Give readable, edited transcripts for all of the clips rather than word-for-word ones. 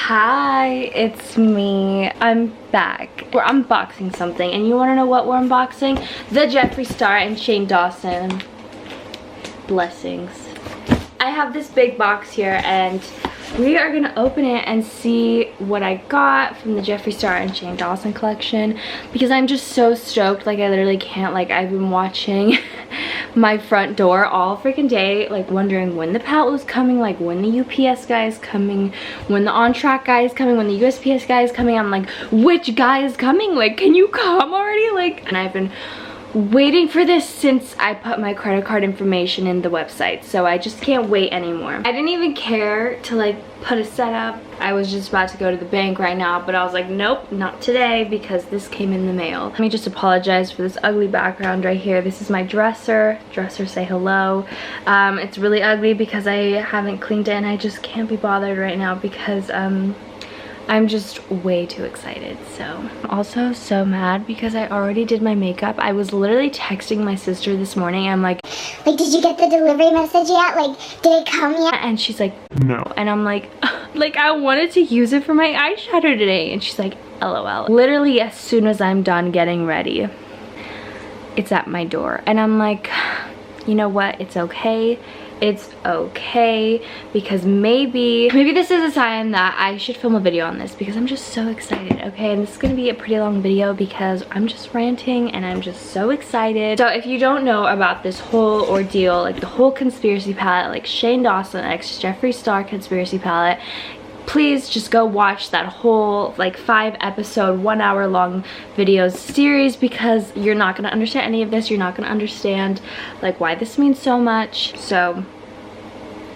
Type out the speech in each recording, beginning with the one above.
Hi, it's me. I'm back. We're unboxing something, and you want to know what we're unboxing? The Jeffree Star and Shane Dawson blessings. I have this big box here, and we are gonna open it and see what I got from the Jeffree Star and Shane Dawson collection, because I'm just so stoked. Like, I literally can't, like, I've been watching my front door all freaking day, like wondering when the pallet was coming, like when the UPS guy is coming, when the on-track guy is coming, when the USPS guy is coming. I'm like, which guy is coming? Like, can you come already? Like, and I've been waiting for this since I put my credit card information in the website, so I just can't wait anymore. I didn't even care to like put a setup. I was just about to go to the bank right now, but I was like, nope, not today, because this came in the mail. Let me just apologize for this ugly background right here. This is my dresser. Dresser, say hello. It's really ugly because I haven't cleaned it, and I just can't be bothered right now because I'm just way too excited. So I'm also so mad because I already did my makeup. I was literally texting my sister this morning. I'm like, did you get the delivery message yet? Like, did it come yet? And she's like, no. And I'm like I wanted to use it for my eyeshadow today. And she's like, LOL. Literally as soon as I'm done getting ready, it's at my door. And I'm like, you know what? It's okay. It's okay, because maybe this is a sign that I should film a video on this, because I'm just so excited. Okay, and this is gonna be a pretty long video because I'm just ranting and I'm just so excited. So if you don't know about this whole ordeal, like the whole conspiracy palette, like Shane Dawson x Jeffree Star conspiracy palette, please just go watch that whole like 5-episode 1 hour long video series, because you're not gonna understand any of this. You're not gonna understand like why this means so much. So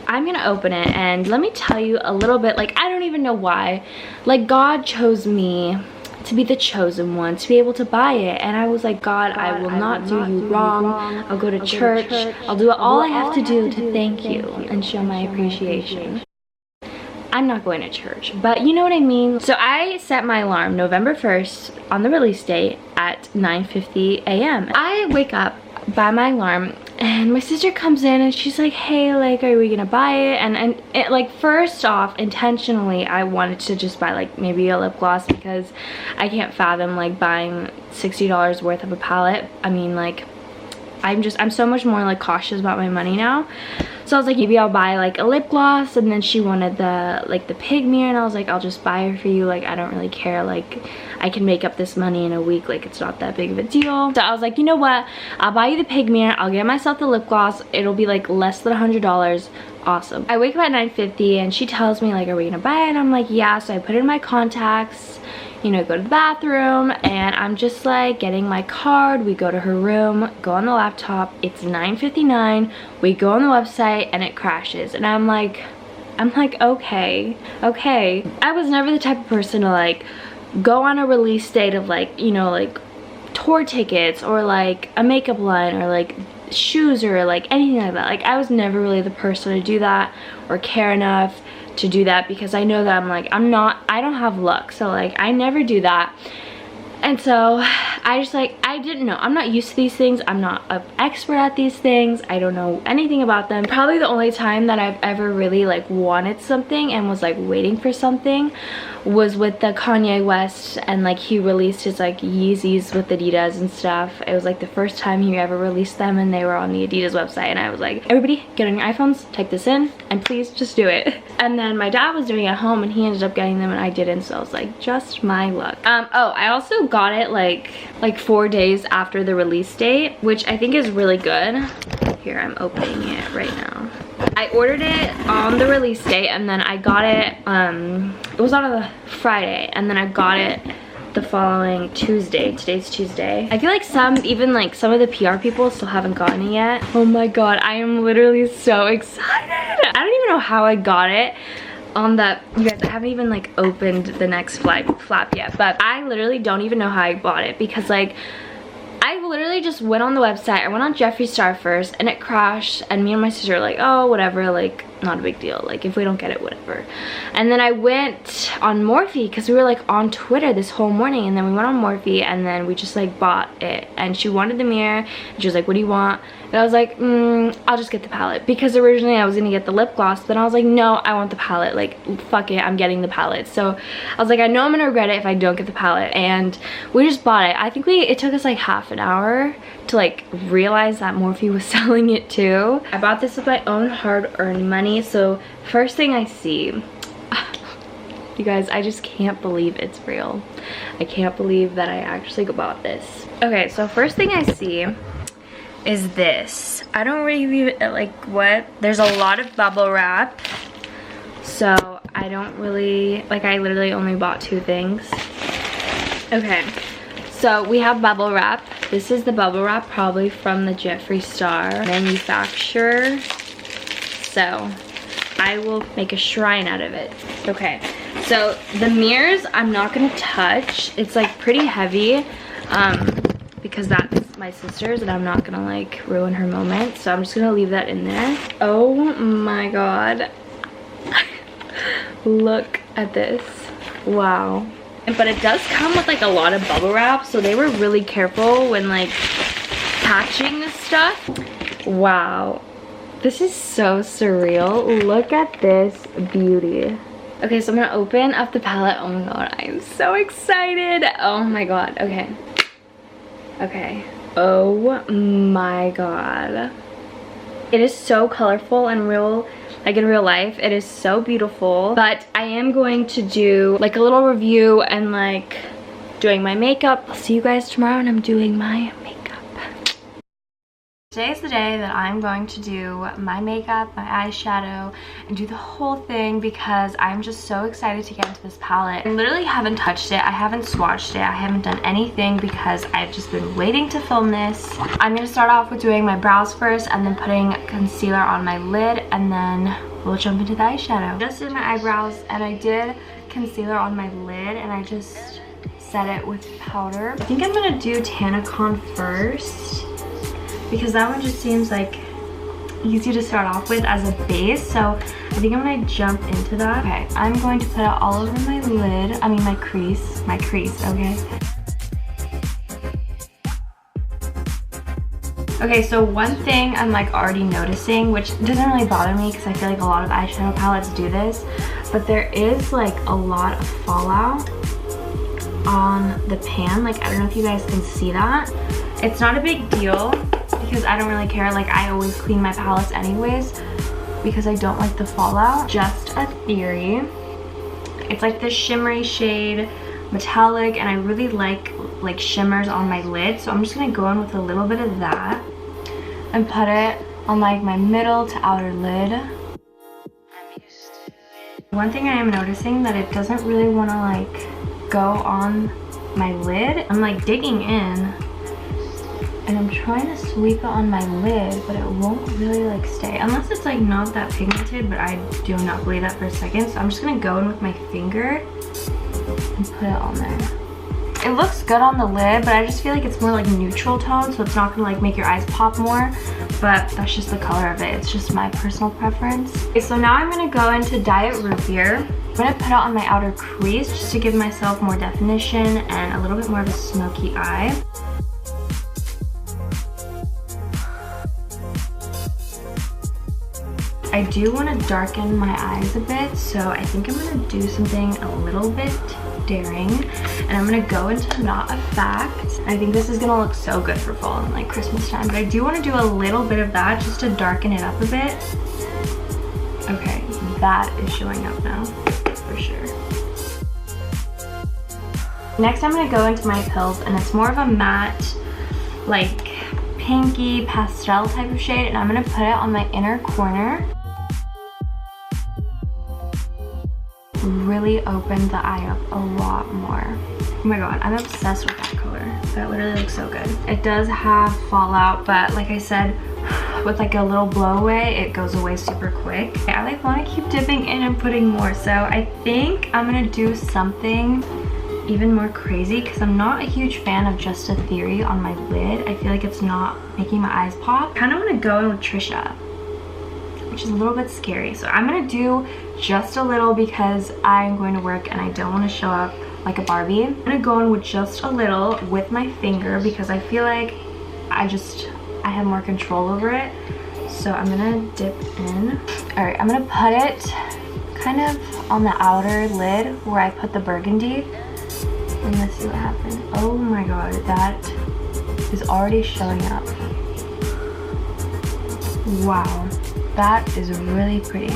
I'm gonna open it, and let me tell you a little bit. Like, I don't even know why, like God chose me to be the chosen one to be able to buy it, and I was like, God, I will not do you wrong. I'll go to church. I'll do all I have to do to thank you and show my appreciation. I'm not going to church, but you know what I mean. So I set my alarm November 1st on the release date at 9:50 a.m. I wake up by my alarm, and my sister comes in and she's like, hey, like, are we gonna buy it? And it, like, first off, intentionally I wanted to just buy like maybe a lip gloss, because I can't fathom like buying $60 worth of a palette. I mean, like, I'm so much more like cautious about my money now. So I was like, maybe I'll buy like a lip gloss. And then she wanted the pig mirror, and I was like, I'll just buy it for you. Like, I don't really care. Like, I can make up this money in a week. Like, it's not that big of a deal. So I was like, you know what? I'll buy you the pig mirror. I'll get myself the lip gloss. It'll be like less than $100. Awesome. I wake up at 9:50 and she tells me like, are we gonna buy it? And I'm like, yeah. So I put in my contacts, you know, go to the bathroom, and I'm just like getting my card. We go to her room, go on the laptop. It's 9:59. We go on the website and it crashes, and I'm like, okay. I was never the type of person to like go on a release date of like, you know, like tour tickets or like a makeup line or like shoes or like anything like that. Like, I was never really the person to do that or care enough to do that, because I know that I don't have luck, so like I never do that. And so I just like, I didn't know. I'm not used to these things. I'm not an expert at these things. I don't know anything about them. Probably the only time that I've ever really like wanted something and was like waiting for something was with the Kanye West, and like he released his like Yeezys with Adidas and stuff. It was like the first time he ever released them, and they were on the Adidas website, and I was like, everybody get on your iPhones, type this in, and please just do it. And then my dad was doing it at home, and he ended up getting them and I didn't, so I was like, just my luck. Oh, I also got it like 4 days after the release date, which I think is really good. Here, I'm opening it right now. I ordered it on the release date, and then I got it, it was on a Friday, and then I got it the following Tuesday. Today's Tuesday. I feel like some of the PR people still haven't gotten it yet. Oh my god, I am literally so excited. I don't even know how I got it on that. You guys, I haven't even like opened the next flap yet, but I literally don't even know how I bought it, because like I literally just went on the website. I went on Jeffree Star first, and it crashed, and me and my sister were like, oh, whatever, like not a big deal. Like, if we don't get it, whatever. And then I went on Morphe because we were like on Twitter this whole morning, and then we went on Morphe and then we just like bought it. And she wanted the mirror and she was like, what do you want? And I was like, I'll just get the palette, because originally I was gonna get the lip gloss, but then I was like, no, I want the palette. Like, fuck it, I'm getting the palette. So I was like, I know I'm gonna regret it if I don't get the palette, and we just bought it. I think it took us like half an hour to like realize that Morphe was selling it too. I bought this with my own hard-earned money. So first thing I see, you guys, I just can't believe it's real. I can't believe that I actually bought this. Okay, so first thing I see is this. I don't really like what. There's a lot of bubble wrap. So I don't really, like, I literally only bought 2 things. Okay, so we have bubble wrap. This is the bubble wrap probably from the Jeffree Star manufacturer. So I will make a shrine out of it. Okay, so the mirrors I'm not gonna touch. It's like pretty heavy because that's my sister's and I'm not gonna like ruin her moment. So I'm just gonna leave that in there. Oh my god. Look at this. Wow. But it does come with like a lot of bubble wrap, so they were really careful when like patching this stuff. Wow. This is so surreal. Look at this beauty. Okay, so I'm gonna open up the palette. Oh my god, I am so excited. Oh my god. Okay. Okay. Oh my god. It is so colorful and real. Like in real life, it is so beautiful. But I am going to do like a little review and like doing my makeup. I'll see you guys tomorrow when I'm doing my makeup. Today is the day that I'm going to do my makeup, my eyeshadow, and do the whole thing because I'm just so excited to get into this palette. I literally haven't touched it. I haven't swatched it. I haven't done anything because I've just been waiting to film this. I'm going to start off with doing my brows first and then putting concealer on my lid, and then we'll jump into the eyeshadow. I just did my eyebrows and I did concealer on my lid and I just set it with powder. I think I'm going to do Tanacon first, because that one just seems like easy to start off with as a base. So I think I'm gonna jump into that. Okay, I'm going to put it all over my lid. I mean my crease, okay? Okay, so one thing I'm like already noticing, which doesn't really bother me because I feel like a lot of eyeshadow palettes do this, but there is like a lot of fallout on the pan. Like, I don't know if you guys can see that. It's not a big deal, because I don't really care. Like, I always clean my palettes anyways because I don't like the fallout. Just a theory. It's like this shimmery shade, metallic, and I really like shimmers on my lid. So I'm just gonna go in with a little bit of that and put it on like my middle to outer lid. One thing I am noticing that it doesn't really want to like go on my lid. I'm like digging in and I'm trying to sweep it on my lid, but it won't really like stay. Unless it's like not that pigmented, but I do not believe that for a second. So I'm just gonna go in with my finger and put it on there. It looks good on the lid, but I just feel like it's more like neutral tone, so it's not gonna like make your eyes pop more, but that's just the color of it. It's just my personal preference. Okay, so now I'm gonna go into Diet Root Beer. I'm gonna put it on my outer crease just to give myself more definition and a little bit more of a smoky eye. I do want to darken my eyes a bit, so I think I'm going to do something a little bit daring, and I'm going to go into Not a Fact. I think this is going to look so good for fall and like Christmas time, but I do want to do a little bit of that just to darken it up a bit. Okay, that is showing up now for sure. Next I'm going to go into my Pills, and it's more of a matte, like pinky pastel type of shade, and I'm going to put it on my inner corner. Really opened the eye up a lot more. Oh my god, I'm obsessed with that color. That literally looks so good. It does have fallout, but like I said, with like a little blow away, it goes away super quick. I like want to keep dipping in and putting more, so I think I'm gonna do something even more crazy because I'm not a huge fan of Just a Theory on my lid. I feel like it's not making my eyes pop. I kind of want to go in with Trisha. which is a little bit scary. So I'm gonna do just a little because I'm going to work and I don't want to show up like a Barbie. I'm gonna go in with just a little with my finger because I feel like I have more control over it. So I'm gonna dip in. All right, I'm gonna put it kind of on the outer lid where I put the burgundy. And let's see what happens. Oh my god, that is already showing up. Wow, that is really pretty.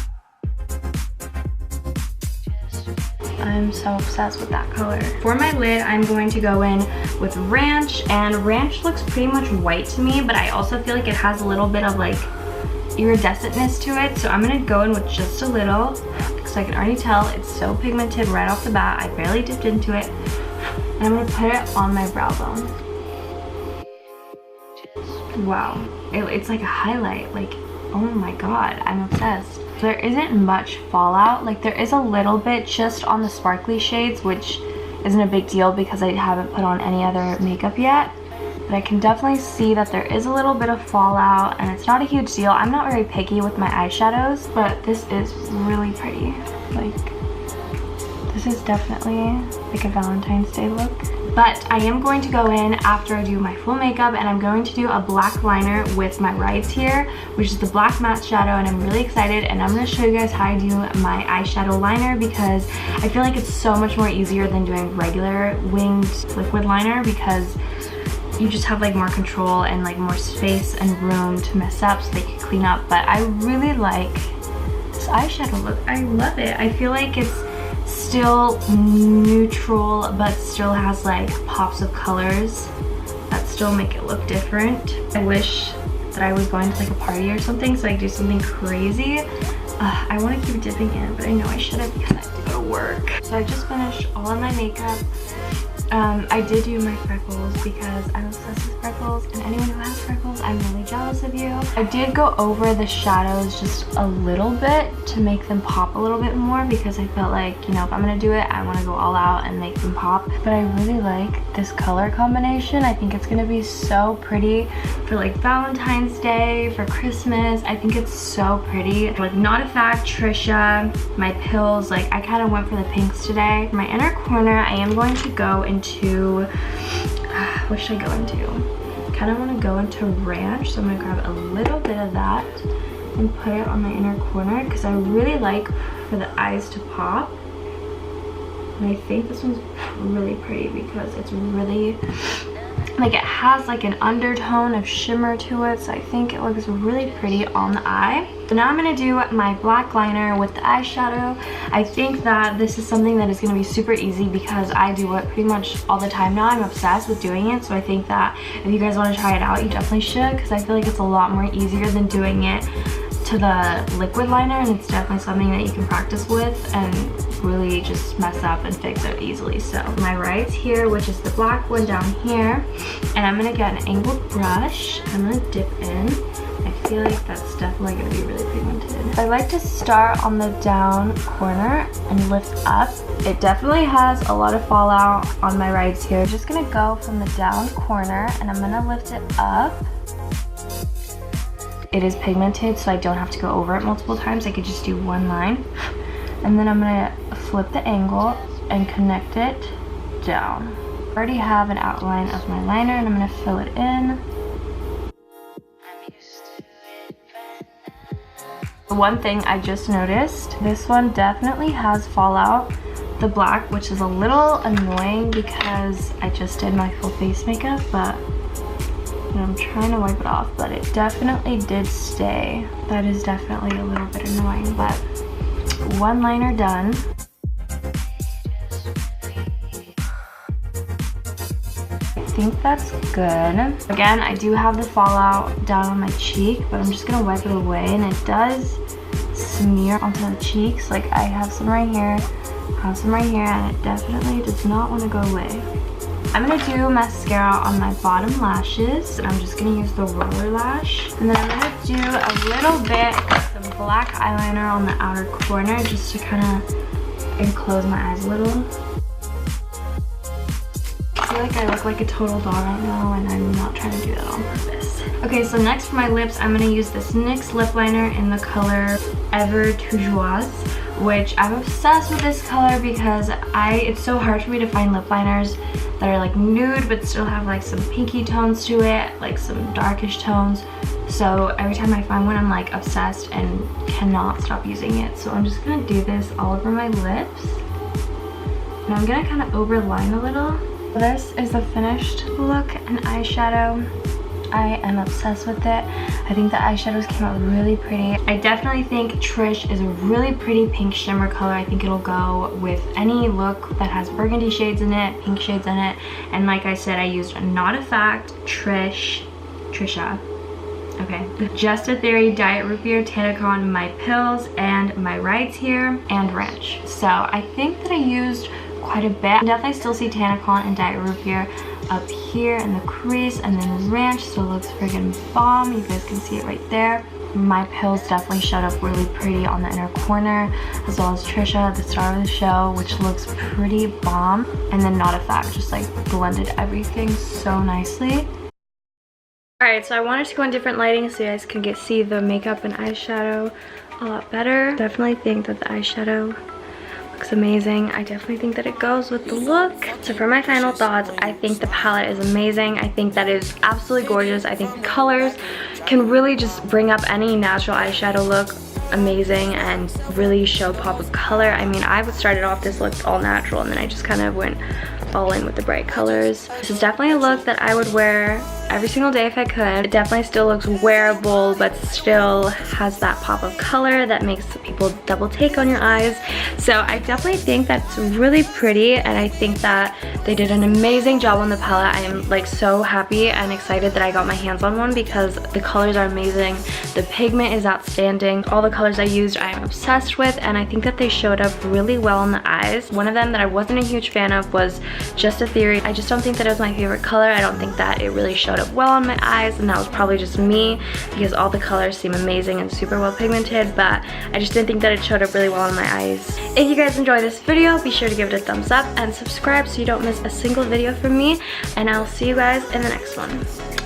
I'm so obsessed with that color. For my lid, I'm going to go in with ranch, and ranch looks pretty much white to me, but I also feel like it has a little bit of like iridescentness to it. So I'm gonna go in with just a little because I can already tell it's so pigmented right off the bat. I barely dipped into it. And I'm gonna put it on my brow bone. Wow, it's like a highlight. Like, oh my god, I'm obsessed. There isn't much fallout. Like, there is a little bit just on the sparkly shades, which isn't a big deal because I haven't put on any other makeup yet. But I can definitely see that there is a little bit of fallout, and it's not a huge deal. I'm not very picky with my eyeshadows, but this is really pretty. Like, this is definitely like a Valentine's Day look. But I am going to go in after I do my full makeup, and I'm going to do a black liner with my Rides here, which is the black matte shadow, and I'm really excited. And I'm going to show you guys how I do my eyeshadow liner because I feel like it's so much more easier than doing regular winged liquid liner because you just have like more control and like more space and room to mess up so they can clean up. But I really like this eyeshadow look. I love it. I feel like it's still neutral but still has like pops of colors that still make it look different. I wish that I was going to like a party or something so I could do something crazy. I want to keep dipping in, but I know I shouldn't because I have to go to work. So I just finished all of my makeup. I did do my freckles because I'm obsessed with freckles, and anyone who has freckles, I'm really jealous of you. I did go over the shadows just a little bit to make them pop a little bit more because I felt like, you know, if I'm gonna do it, I want to go all out and make them pop. But I really like this color combination. I think it's gonna be so pretty for like Valentine's Day, for Christmas. I think it's so pretty. Like, not a fact, Trisha, my pills, like I kind of went for the pinks today. For my inner corner, I am going to go into what should I go into? Kind of want to go into ranch, so I'm gonna grab a little bit of that and put it on my inner corner because I really like for the eyes to pop. And I think this one's really pretty because it's really like, it has like an undertone of shimmer to it, so I think it looks really pretty on the eye. So now I'm going to do my black liner with the eyeshadow. I think that this is something that is going to be super easy because I do it pretty much all the time now. I'm obsessed with doing it, so I think that if you guys want to try it out, you definitely should because I feel like it's a lot more easier than doing it to the liquid liner, and it's definitely something that you can practice with and really just mess up and fix it easily. So my Rides here, which is the black one down here, and I'm gonna get an angled brush. I'm gonna dip in. I feel like that's definitely gonna be really pigmented. I like to start on the down corner and lift up. It definitely has a lot of fallout on my Rides here. I'm just gonna go from the down corner and I'm gonna lift it up. It is pigmented, so I don't have to go over it multiple times. I could just do one line. And then I'm gonna flip the angle and connect it down. I already have an outline of my liner and I'm gonna fill it in. One thing I just noticed, this one definitely has fallout. The black, which is a little annoying because I just did my full face makeup, but I'm trying to wipe it off, but it definitely did stay. That is definitely a little bit annoying, but one liner done. I think that's good. Again, I do have the fallout down on my cheek, but I'm just gonna wipe it away, and it does smear onto the cheeks. Like, I have some right here, have some right here, and it definitely does not want to go away. I'm gonna do mascara on my bottom lashes. I'm just gonna use the roller lash. And then I'm gonna do a little bit of some black eyeliner on the outer corner just to kind of enclose my eyes a little. feel like I look like a total doll right now, and I'm not trying to do that on purpose. Okay, so next for my lips, I'm gonna use this NYX lip liner in the color Ever Toujours, which I'm obsessed with this color because it's so hard for me to find lip liners that are like nude but still have like some pinky tones to it, like some darkish tones. So every time I find one, I'm like obsessed and cannot stop using it. So I'm just gonna do this all over my lips. And I'm gonna kind of overline a little. This is the finished look and eyeshadow. I am obsessed with it. I think the eyeshadows came out really pretty. I definitely think Trish is a really pretty pink shimmer color. I think it'll go with any look that has burgundy shades in it, pink shades in it. And like I said, I used Not a Fact, Trisha. Okay, Just a Theory, Diet Root Beer, Tanacon, My Pills, and My Rides Here, and Ranch. So I think that I used quite a bit. I definitely still see Tanacon and Diet Root Beer up here in the crease, and then Ranch still looks friggin' bomb. You guys can see it right there. My Pills definitely showed up really pretty on the inner corner, as well as Trisha, the star of the show, which looks pretty bomb. And then Not a Fact just like blended everything so nicely. Alright, so I wanted to go in different lighting so you guys can see the makeup and eyeshadow a lot better. Definitely think that the eyeshadow looks amazing. I definitely think that it goes with the look. So for my final thoughts, I think the palette is amazing. I think that is absolutely gorgeous. I think the colors can really just bring up any natural eyeshadow look amazing and really show pop of color. I mean, I started off this look all natural and then I just kind of went all in with the bright colors. This is definitely a look that I would wear every single day if I could. It definitely still looks wearable, but still has that pop of color that makes people double take on your eyes. So I definitely think that's really pretty, and I think that they did an amazing job on the palette. I am like so happy and excited that I got my hands on one because the colors are amazing. The pigment is outstanding. All the colors I used I am obsessed with, and I think that they showed up really well in the eyes. One of them that I wasn't a huge fan of was Just a Theory. I just don't think that it was my favorite color. I don't think that it really showed up well on my eyes, and that was probably just me because all the colors seem amazing and super well pigmented, but I just didn't think that it showed up really well on my eyes. If you guys enjoyed this video, be sure to give it a thumbs up and subscribe so you don't miss a single video from me, and I'll see you guys in the next one.